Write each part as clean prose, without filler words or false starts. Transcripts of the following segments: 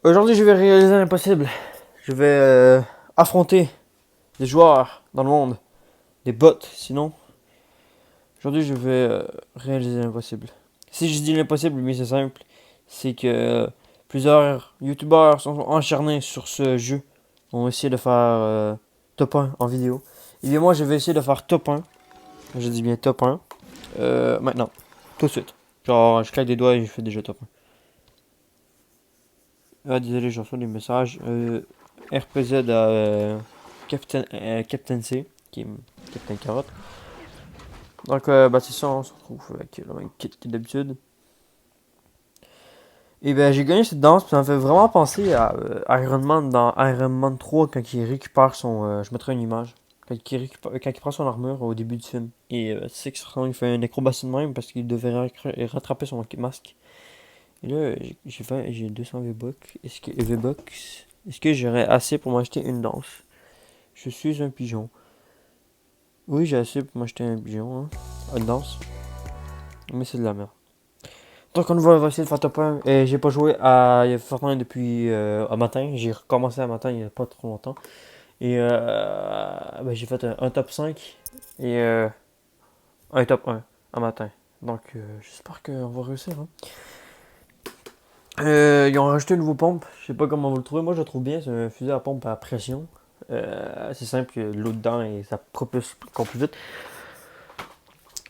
Aujourd'hui, je vais réaliser l'impossible. Je vais affronter des joueurs dans le monde, des bots sinon. Aujourd'hui, je vais réaliser l'impossible. Si je dis l'impossible, mais c'est simple, c'est que plusieurs youtubeurs sont encharnés sur ce jeu. On va essayer de faire top 1 en vidéo. Et bien moi, je vais essayer de faire top 1. Je dis bien top 1. Maintenant, tout de suite. Genre, je claque des doigts et je fais déjà top 1. Ah, désolé, je reçois des messages. RPZ à Captain C, qui est Captain Carotte. Donc, bah, c'est ça, on se retrouve avec le même kit que d'habitude. Et ben, j'ai gagné cette danse, puis ça me fait vraiment penser à Iron Man dans Iron Man 3 quand il récupère son. Je mettrai une image. Quand il prend son armure au début du film. Et c'est que il fait un acrobatie de même parce qu'il devait rattraper son masque. Et là, j'ai 200 V-Bucks. Est-ce que j'aurais assez pour m'acheter une danse? Je suis un pigeon. Oui, j'ai assez pour m'acheter un pigeon, hein. Une danse. Mais c'est de la merde. Donc on va essayer de faire top 1. Et j'ai pas joué à Fortnite depuis un matin. J'ai recommencé à matin il y a pas trop longtemps. Et ben, j'ai fait un top 5 et un top 1 un matin. Donc j'espère qu'on va réussir, hein. Ils ont rajouté une nouvelle pompe. Je sais pas comment vous le trouvez. Moi je le trouve bien. C'est un fusil à pompe à pression. C'est simple, il y a de l'eau dedans et ça propulse encore plus vite.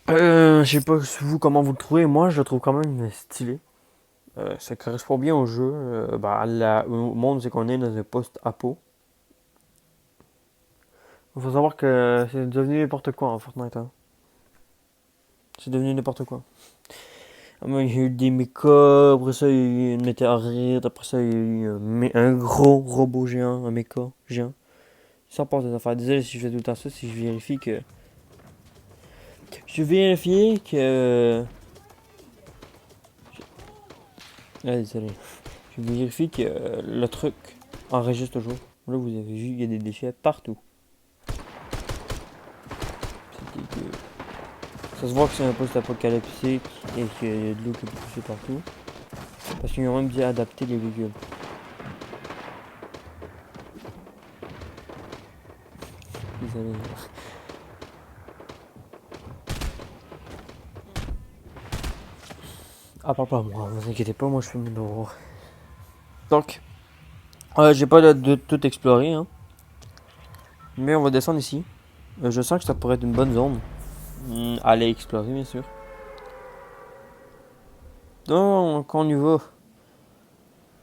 Je sais pas vous comment vous le trouvez. Moi je le trouve quand même stylé. Ça correspond bien au jeu. Au monde, c'est qu'on est dans un post-apo. Il faut savoir que c'est devenu n'importe quoi en Fortnite, hein. C'est devenu n'importe quoi. Il y a eu des mechas, après ça il y a eu une météorite, après ça il y a eu un gros robot géant, un mecha géant. Ça passe des affaires. Désolé si je fais tout le temps ça, si je vérifie que. Je vérifie que. Ah, désolé. Je vérifie que le truc enregistre toujours. Là, vous avez vu, il y a des déchets partout. C'est dégueu. Ça se voit que c'est un post-apocalyptique et qu'il y a de l'eau qui est poussée partout. Parce qu'ils ont même dû adapter les véhicules. Désolé. Ah, pas moi, vous inquiétez pas, moi je fais mes devoirs. Donc, j'ai pas de tout explorer, hein. Mais on va descendre ici. Je sens que ça pourrait être une bonne zone. Aller explorer, bien sûr. Donc, on y va.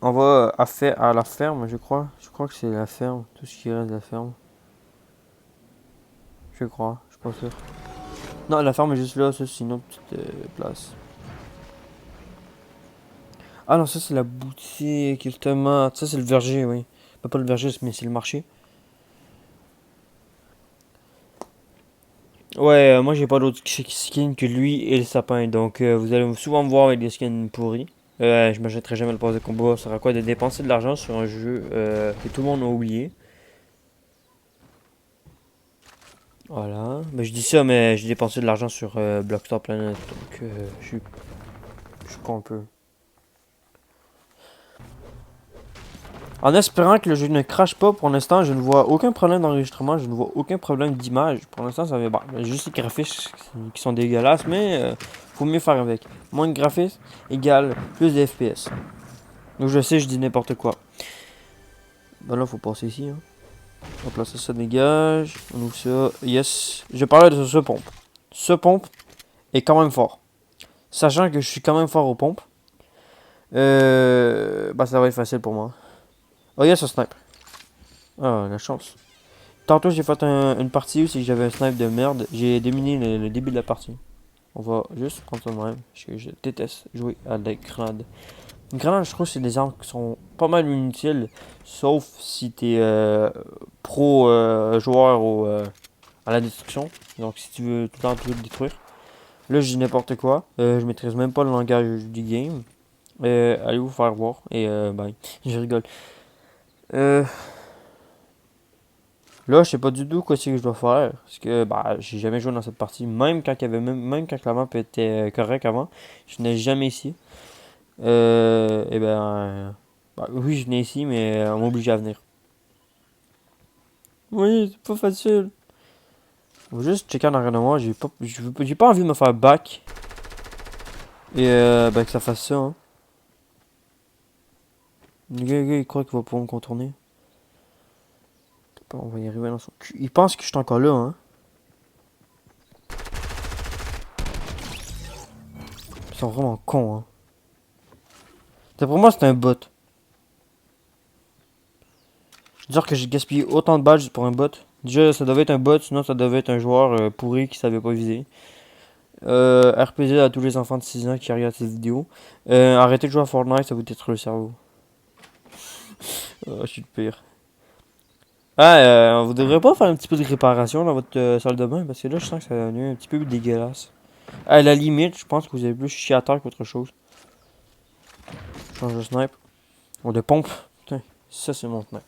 On va à la ferme, je crois. Je crois que c'est la ferme. Tout ce qui reste de la ferme. Je crois, je suis pas sûr. Non, la ferme est juste là, ça c'est une autre petite place. Ah non, ça c'est la boutique, justement. Ça c'est le verger, oui. Pas le verger, mais c'est le marché. Ouais, moi j'ai pas d'autre skin que lui et le sapin. Donc vous allez souvent me voir avec des skins pourris. Je m'achèterai jamais le pass de combat. Ça sert à quoi de dépenser de l'argent sur un jeu que tout le monde a oublié. Voilà. Ben, je dis ça, mais j'ai dépensé de l'argent sur Blockstar Planet. Donc je suis con un peu. En espérant que le jeu ne crache pas, pour l'instant, je ne vois aucun problème d'enregistrement, je ne vois aucun problème d'image. Pour l'instant, ça va bon, juste les graphismes qui sont dégueulasses, mais faut mieux faire avec. Moins de graphismes égale plus de FPS. Donc je sais, je dis n'importe quoi. Ben là, faut passer ici, hein. Hop là, ça dégage. On ouvre ça. Yes. Je parlais de ce pompe. Ce pompe est quand même fort. Sachant que je suis quand même fort aux pompes, bah ça va être facile pour moi. Oh yes, ce snipe. Ah, la chance. Tantôt, j'ai fait une partie où c'est que j'avais un snipe de merde. J'ai dominé le début de la partie. On va juste prendre ça de même. Parce que je déteste jouer à des grenades. Une grenade, je trouve que c'est des armes qui sont pas mal inutiles. Sauf si t'es pro joueur à la destruction. Donc si tu veux tout le temps tout détruire. Là, je dis n'importe quoi. Je maîtrise même pas le langage du game. Allez vous faire voir. Et bye. Je rigole. Euh, Là, je sais pas du tout quoi c'est que je dois faire. Parce que bah, j'ai jamais joué dans cette partie. Même quand il y avait même quand la map était correcte avant, je n'ai jamais ici. Et ben, Bah, oui, je venais ici, mais on m'oblige à venir. Oui, c'est pas facile. On va juste checker en arrière de moi. J'ai pas envie de me faire back. Et ben que ça fasse ça, hein. Le gars, il croit qu'il va pouvoir me contourner. On va y arriver dans son cul. Il pense que je suis encore là, hein. Ils sont vraiment cons, hein. Pour moi, c'est un bot. Je veux dire que j'ai gaspillé autant de balles juste pour un bot. Déjà, ça devait être un bot, sinon ça devait être un joueur pourri qui savait pas viser. RPG à tous les enfants de 6 ans qui regardent cette vidéo. Arrêtez de jouer à Fortnite, ça vous détruit le cerveau. Je suis le pire. Ah, vous devriez pas faire un petit peu de réparation dans votre salle de bain, parce que là, je sens que ça devient un petit peu dégueulasse. À la limite, je pense que vous avez plus chié à terre qu'autre chose. Je change de snipe. Oh, de pompe. Putain, ça c'est mon snipe.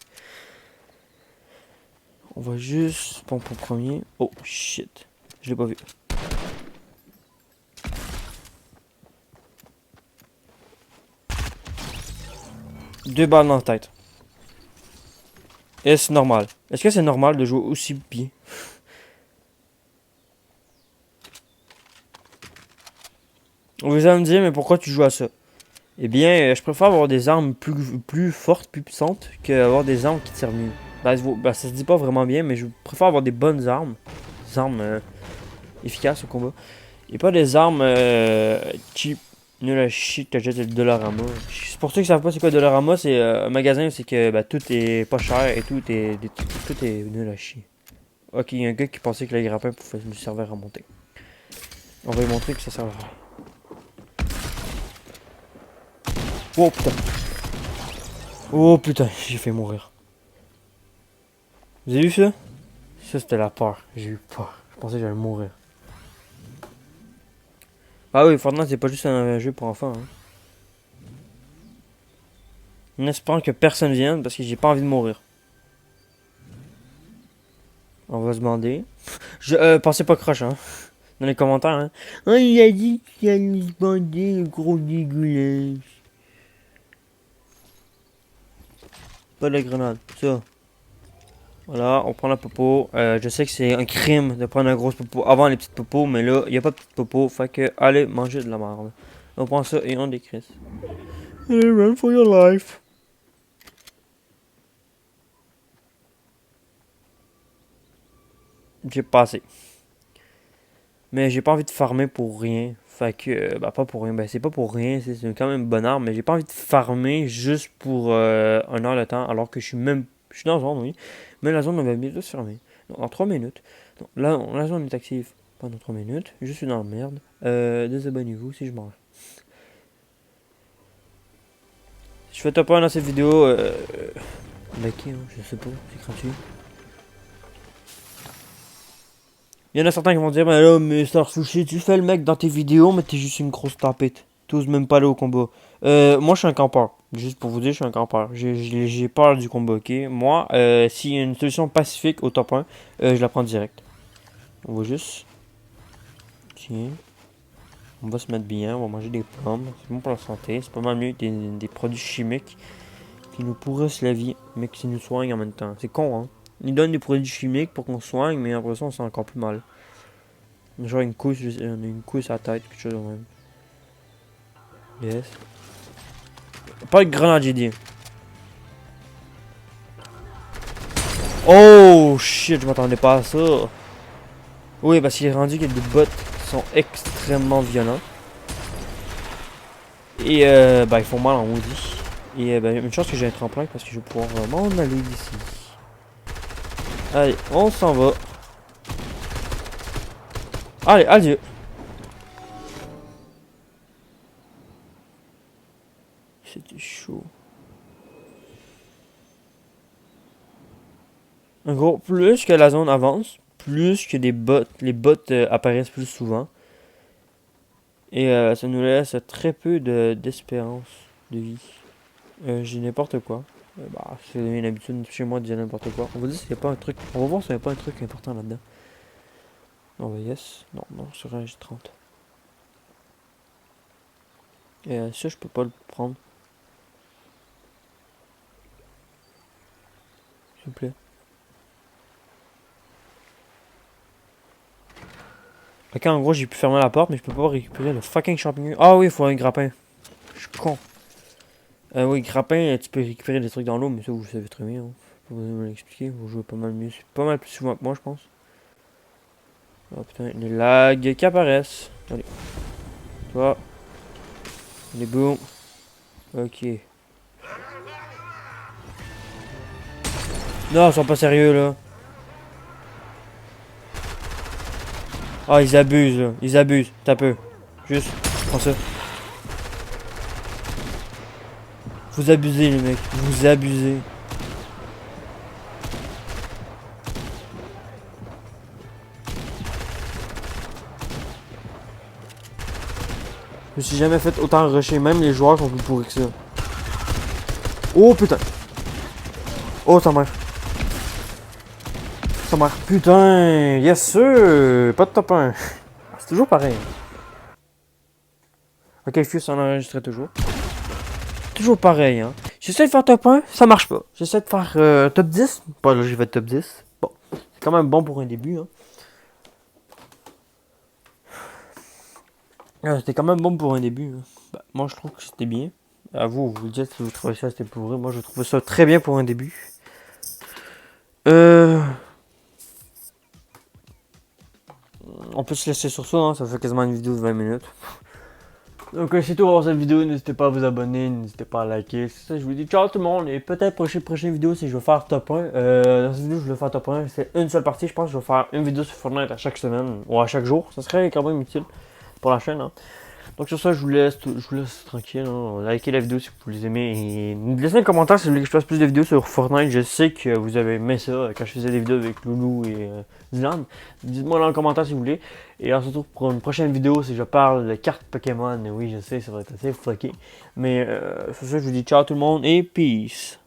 On va juste pompe en premier. Oh shit. Je l'ai pas vu. Deux balles dans la tête. Est-ce normal? Est-ce que c'est normal de jouer aussi bien? Vous allez me dire, mais pourquoi tu joues à ça? Eh bien, je préfère avoir des armes plus fortes, plus puissantes, qu'avoir des armes qui tirent mieux. Ben, ça se dit pas vraiment bien, mais je préfère avoir des bonnes armes. Des armes efficaces au combat. Et pas des armes cheap, nul à chier que t'achètes le Dollarama. C'est pour ceux qui savent pas c'est quoi Dollarama, c'est un magasin où c'est que ben, tout est pas cher et tout est nul à chier. Ok, il y a un gars qui pensait que le grappin pouvait nous servir à monter. On va lui montrer que ça sert à rien. Oh putain. Oh putain, j'ai fait mourir. Vous avez vu ça? Ça c'était la peur. J'ai eu peur. Je pensais que j'allais mourir. Ah oui, Fortnite c'est pas juste un jeu pour enfants. Hein. En espérant que personne vienne parce que j'ai pas envie de mourir. On va se demander. Pensez pas croche, hein. Dans les commentaires, hein. Oh, il a dit qu'il allait se bander, le gros dégueulasse. Pas de la grenade, ça. Voilà, on prend la popo. Je sais que c'est un crime de prendre un gros popo avant les petites popos, mais là, il n'y a pas de petites popos. Fait que, allez, manger de la merde. On prend ça et on décrisse. Allez, run for your life. J'ai pas assez. Mais j'ai pas envie de farmer pour rien. Fait que, bah pas pour rien. Ben c'est pas pour rien, c'est quand même une bonne arme. Mais j'ai pas envie de farmer juste pour un heure de temps. Alors que je suis même. Je suis dans la zone, oui. Mais la zone va bientôt se fermer. Donc, en 3 minutes. Donc, là, la zone est active pendant 3 minutes. Je suis dans la merde. Désabonnez-vous si je mange. Si je fais top 1 dans cette vidéo, likez, hein, je sais pas, c'est gratuit. Il y en a certains qui vont dire, mais là, mais Star Sushi, tu fais le mec dans tes vidéos, mais t'es juste une grosse tapette. T'oses même pas aller au combat. Moi, je suis un campeur. Juste pour vous dire, je suis un campeur. J'ai peur du combat, ok? Moi, s'il y a une solution pacifique au top 1, je la prends direct. On va juste. Tiens. On va se mettre bien, on va manger des pommes. C'est bon pour la santé. C'est pas mal mieux que des produits chimiques qui nous pourrissent la vie, mais qui nous soignent en même temps. C'est con, hein? Ils donnent des produits chimiques pour qu'on soigne, mais après ça, on sent encore plus mal. Genre une couche, on a une couche à la tête, quelque chose de même. Yes. Pas de grenade, j'ai dit. Oh shit, je m'attendais pas à ça. Oui, parce qu'il est rendu qu'il y a des bots qui sont extrêmement violents. Et bah ils font mal en maudit. Et bah une chance que j'ai un tremplin parce que je vais pouvoir m'en aller d'ici. Allez, on s'en va. Allez, adieu. C'était chaud. En gros, plus que la zone avance, plus que les bots apparaissent plus souvent. Et ça nous laisse très peu d'espérance de vie. J'ai n'importe quoi. Bah, c'est une habitude chez moi de dire n'importe quoi. On va dire s'il n'y a pas un truc. On va voir s'il n'y a pas un truc important là-dedans. On va yes. Non, non, sur un J30. Et ça, je peux pas le prendre. s'il vous plaît. Ok, en gros, j'ai pu fermer la porte, mais je peux pas récupérer le fucking champignon. Ah oui, il faut un grappin. Je suis con. Oui, grappin, tu peux récupérer des trucs dans l'eau, mais ça, vous le savez très bien. Hein. Faut pas me l'expliquer, vous jouez pas mal mieux. C'est pas mal plus souvent que moi, je pense. Oh putain, les lags qui apparaissent. Allez. Toi. Allez, boum. Ok. Non, ils sont pas sérieux, là. Ah, ils abusent, là. Ils abusent. T'as peu. Juste, prends ça. Vous abusez, les mecs. Vous abusez. Je me suis jamais fait autant rusher. Même les joueurs sont plus pourris que ça. Oh, putain. Oh, sa mère. Sa mère. Putain. Yes, sir. Pas de top 1. C'est toujours pareil. Ok, Fuse en enregistrait toujours. Toujours pareil, hein. J'essaie de faire top 1, ça marche pas. J'essaie de faire top 10. Bon, là, j'ai fait top 10. Bon, c'est quand même bon pour un début, hein. C'était quand même bon pour un début. Hein. Bah, moi, je trouve que c'était bien. À vous, vous dites si vous trouvez ça c'était pourri. Moi, je trouve ça très bien pour un début. On peut se laisser sur ça, hein. Ça fait quasiment une vidéo de 20 minutes. Donc c'est tout pour cette vidéo, n'hésitez pas à vous abonner, n'hésitez pas à liker, c'est ça, je vous dis ciao tout le monde, et peut-être prochaine vidéo si je vais faire top 1, dans cette vidéo je vais faire top 1, c'est une seule partie, je pense que je vais faire une vidéo sur Fortnite à chaque semaine, ou à chaque jour, ça serait quand même utile pour la chaîne, hein. Donc sur ça je vous laisse tranquille, hein. Likez la vidéo si vous les aimez, et laissez un commentaire si vous voulez que je fasse plus de vidéos sur Fortnite, je sais que vous avez aimé ça quand je faisais des vidéos avec Loulou et Dylan, dites-moi dans le commentaire si vous voulez. Et on se retrouve pour une prochaine vidéo si je parle de cartes Pokémon. Oui, je sais, ça va être assez fucké. Mais sur ça, je vous dis ciao tout le monde et peace.